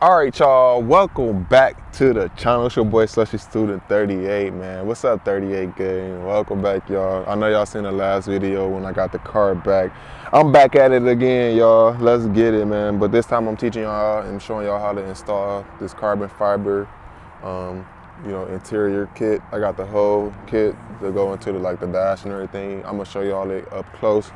All right, y'all, welcome back to the channel. It's your boy Slushy Student 38, man. What's up, 38 gang? Welcome back, y'all. I know y'all seen the last video when I got the car back. I'm back at it again, y'all. Let's get it, man. But this time I'm teaching y'all and showing y'all how to install this carbon fiber interior kit. I got the whole kit to go into the dash and everything. I'm gonna show y'all it up close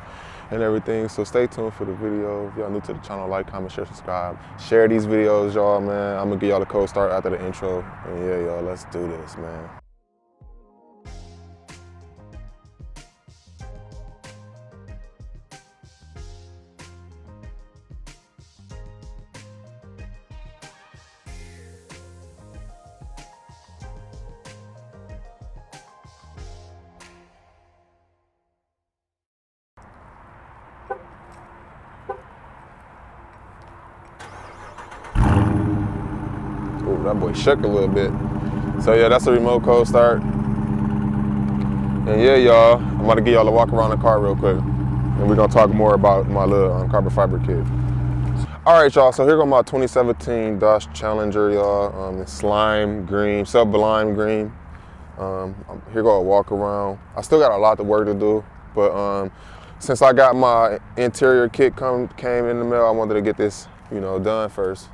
and everything, so stay tuned for the video. If y'all new to the channel, like, comment, share, subscribe, share these videos, y'all, man. I'm gonna give y'all the code start after the intro, and yeah, y'all, let's do this, man. Ooh, that boy shook a little bit. So yeah, that's the remote code start. And yeah, y'all, I'm about to give y'all a walk around the car real quick. And we're gonna talk more about my little carbon fiber kit. All right, y'all, so here go my 2017 Dodge Challenger, y'all. It's lime green, sublime green. Here go a walk around. I still got a lot of work to do, but since I got my interior kit came in the mail, I wanted to get this, done first.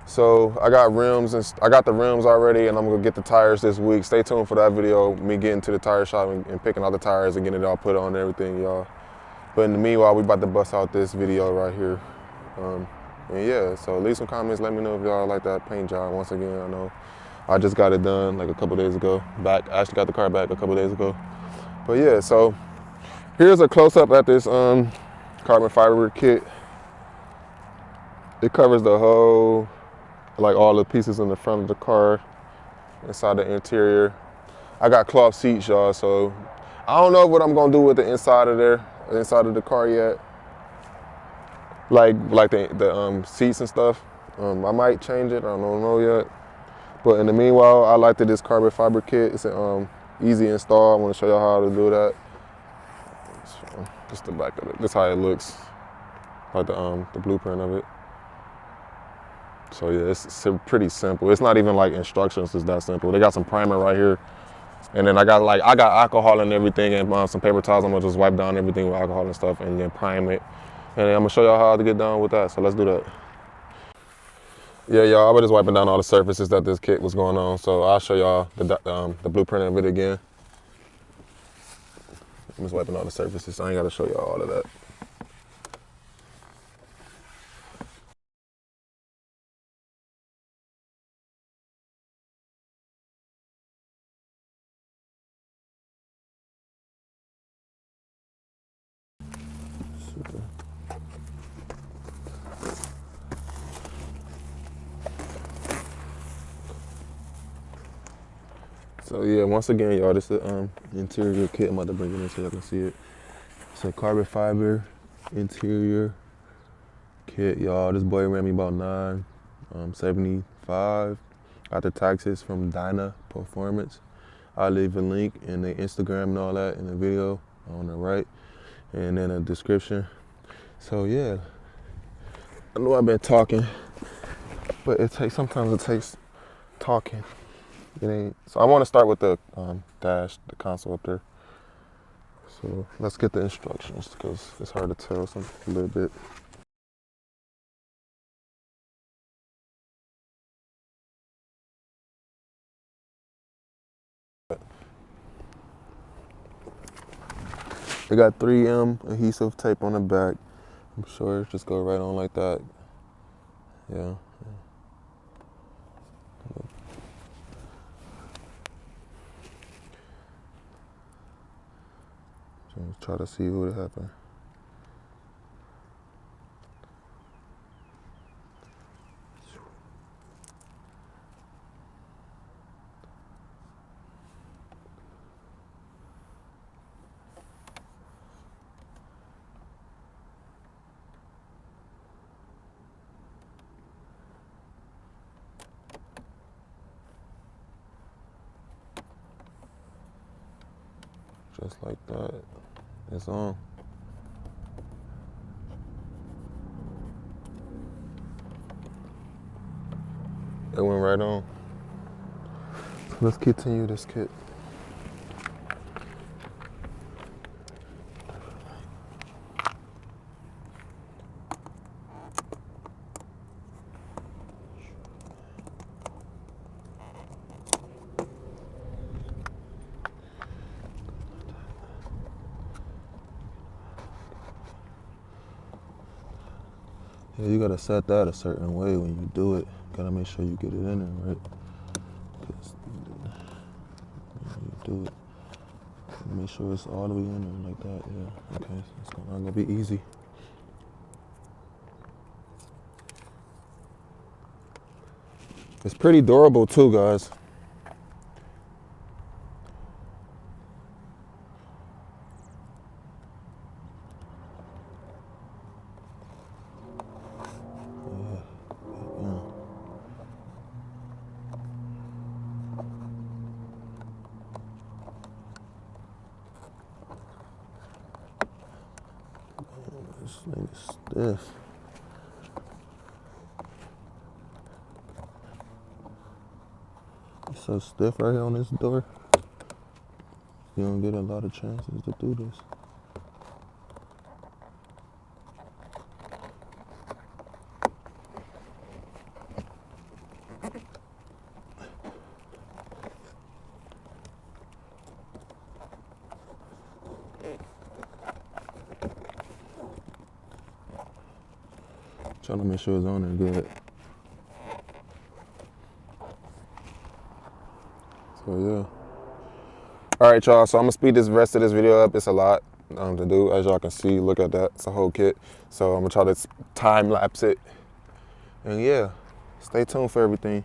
So I got rims, and I got the rims already, and I'm gonna get the tires this week. Stay tuned for that video, me getting to the tire shop and picking out the tires and getting it all put on and everything, y'all. But in the meanwhile, we about to bust out this video right here. And yeah, so leave some comments, let me know if y'all like that paint job. Once again, I know I just got it done like a couple days ago. I actually got the car back a couple days ago. But yeah, so here's a close-up at this carbon fiber kit. It covers the whole, all the pieces in the front of the car, inside the interior. I got cloth seats, y'all, so I don't know what I'm gonna do with the inside of the car yet. Like the seats and stuff. I might change it, I don't know yet. But in the meanwhile, I liked this carbon fiber kit. It's an easy install. I wanna show y'all how to do that. So, just the back of it. This is how it looks, like the blueprint of it. So yeah, it's pretty simple. It's not even like instructions, it's that simple. They got some primer right here. And then I got alcohol and everything, and some paper towels. I'm gonna just wipe down everything with alcohol and stuff and then prime it. And then I'm gonna show y'all how to get down with that. So let's do that. Yeah, y'all, I was just wiping down all the surfaces that this kit was going on. So I'll show y'all the blueprint of it again. I'm just wiping all the surfaces. I ain't gotta show y'all all of that. Super. So yeah, once again, y'all, this is the interior kit. I'm about to bring it in so y'all can see it. It's a carbon fiber interior kit, y'all. This boy ran me about $9.75 after taxes from Dynaperformance. I'll leave a link in the Instagram and all that in the video on the right, and then a description. So yeah, I know I've been talking, but sometimes it takes talking. It ain't. So I want to start with the dash, the console up there. So let's get the instructions because it's hard to tell a little bit. They got 3M adhesive tape on the back. I'm sure it just go right on like that. Yeah. So let's try to see what would happen. Just like that. It's on. It went right on. Let's continue this kit. Yeah, you gotta set that a certain way when you do it. Gotta make sure you get it in there, right? Because when you do it, make sure it's all the way in there like that. Yeah, okay, so it's not gonna be easy. It's pretty durable too, guys. This thing is stiff. It's so stiff right here on this door. You don't get a lot of chances to do this. Trying to make sure it's on there good. So yeah. All right, y'all. So I'm gonna speed this rest of this video up. It's a lot to do, as y'all can see. Look at that. It's a whole kit. So I'm gonna try to time lapse it. And yeah, stay tuned for everything.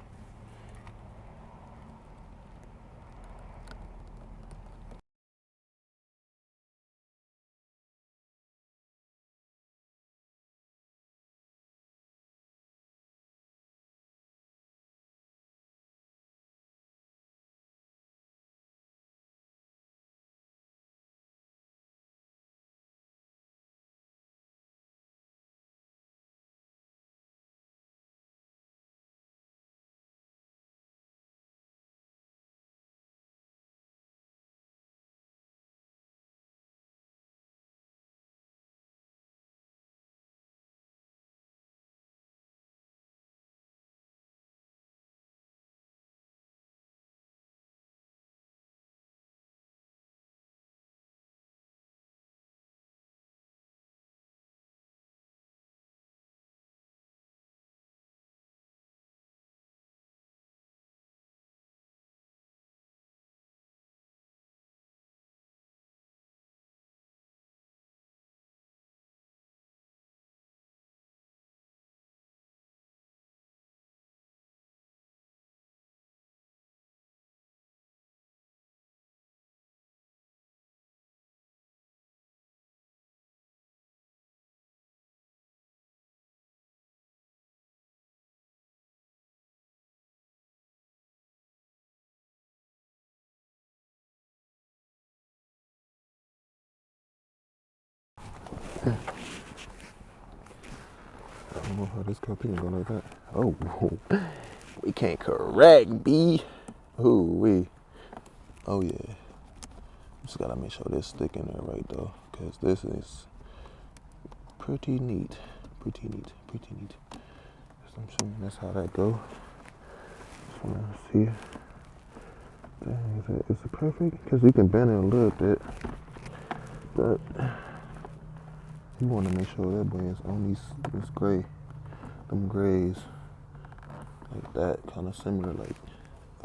I don't know how this cup can go like that. Oh, we can't correct, B. Ooh, we. Oh yeah. Just gotta make sure this stick in there right though, cause this is pretty neat. Pretty neat. Pretty neat. So I'm assuming that's how that go. Just wanna see. Dang, is it perfect? Cause you can bend it a little bit, but you want to make sure that boy is on this gray, them grays, like that, kind of similar, like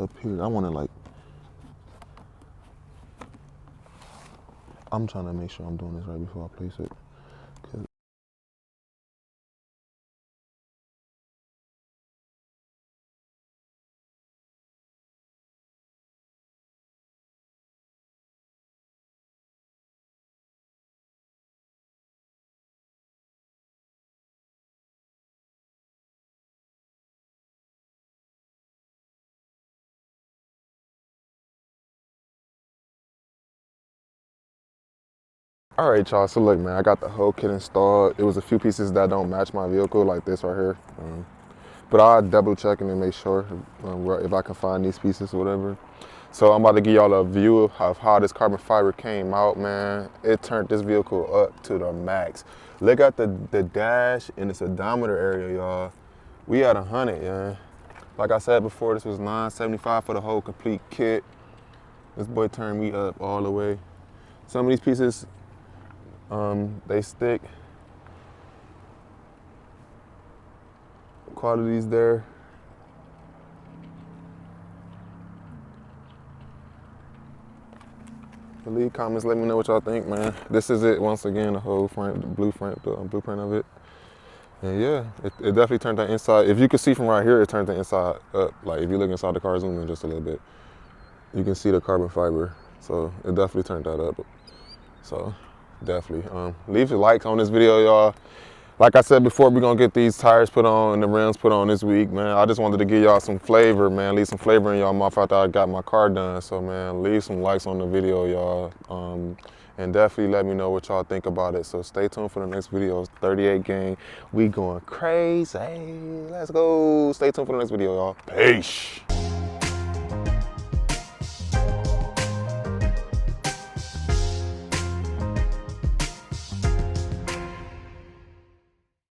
up here. I want to like, I'm trying to make sure I'm doing this right before I place it. All right, y'all, so look, man, I got the whole kit installed. It was a few pieces that don't match my vehicle, like this right here. But I'll double check and make sure if I can find these pieces or whatever. So I'm about to give y'all a view of how this carbon fiber came out, man. It turned this vehicle up to the max. Look at the dash and its odometer area, y'all. We at 100, yeah. Like I said before, this was $975 for the whole complete kit. This boy turned me up all the way. Some of these pieces, they stick. Quality's there. Leave comments, let me know what y'all think, man. This is it, once again, the whole front, the blueprint of it. And yeah, it definitely turned the inside. If you can see from right here, it turned the inside up. Like if you look inside the car, zoom in just a little bit, you can see the carbon fiber. So it definitely turned that up. So definitely, leave your likes on this video, y'all. Like I said before, we're gonna get these tires put on and the rims put on this week, man. I just wanted to give y'all some flavor, man. Leave some flavor in y'all mouth after I got my car done. So, man, leave some likes on the video, y'all. And definitely let me know what y'all think about it. So stay tuned for the next video. 38 gang. We going crazy. Let's go. Stay tuned for the next video, y'all. Peace.